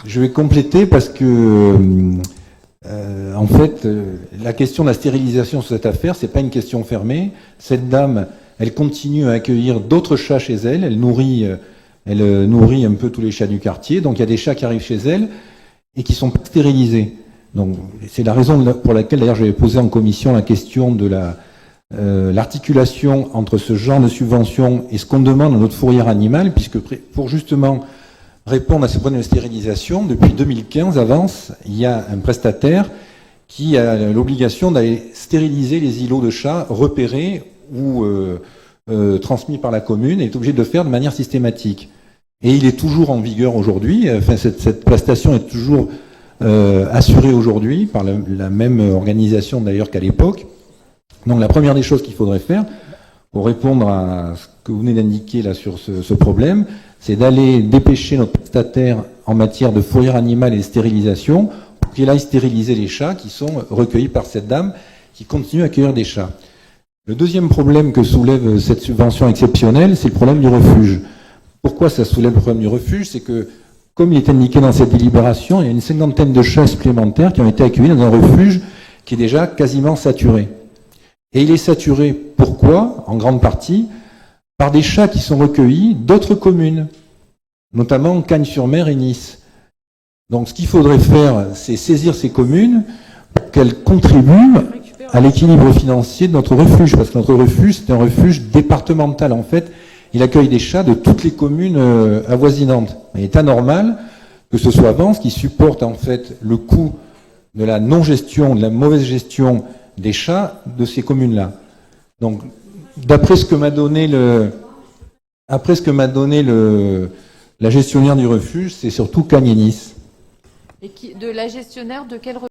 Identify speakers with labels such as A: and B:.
A: Je vais compléter parce que, en fait, la question de la stérilisation sur cette affaire, c'est pas une question fermée. Cette dame, elle continue à accueillir d'autres chats chez elle. Elle nourrit un peu tous les chats du quartier. Donc il y a des chats qui arrivent chez elle et qui sont pas stérilisés. Donc c'est la raison pour laquelle, d'ailleurs, j'avais posé en commission la question de l'articulation entre ce genre de subvention et ce qu'on demande à notre fourrière animale, puisque pour justement répondre à ces problèmes de stérilisation, depuis 2015, il y a un prestataire qui a l'obligation d'aller stériliser les îlots de chats repérés ou transmis par la commune et est obligé de le faire de manière systématique. Et il est toujours en vigueur aujourd'hui. Enfin, cette prestation est toujours assurée aujourd'hui par la même organisation d'ailleurs qu'à l'époque. Donc la première des choses qu'il faudrait faire pour répondre à ce que vous venez d'indiquer là sur ce problème, c'est d'aller dépêcher notre prestataire en matière de fourrière animale et de stérilisation pour qu'il aille stériliser les chats qui sont recueillis par cette dame qui continue à accueillir des chats. Le deuxième problème que soulève cette subvention exceptionnelle, c'est le problème du refuge. Pourquoi ça soulève le problème du refuge? C'est que, comme il est indiqué dans cette délibération, il y a une 50aine de chats supplémentaires qui ont été accueillis dans un refuge qui est déjà quasiment saturé. Et il est saturé, pourquoi? En grande partie, par des chats qui sont recueillis d'autres communes, notamment Cagnes-sur-Mer et Nice. Donc ce qu'il faudrait faire, c'est saisir ces communes pour qu'elles contribuent à l'équilibre financier de notre refuge, parce que notre refuge, c'est un refuge départemental. En fait, il accueille des chats de toutes les communes avoisinantes. Il est anormal que ce soit Vence qui supporte en fait le coût de la non-gestion, de la mauvaise gestion des chats de ces communes-là. Donc, d'après ce que m'a donné la gestionnaire du refuge, c'est surtout Cagnes et Nice.
B: Et de la gestionnaire de quel refuge?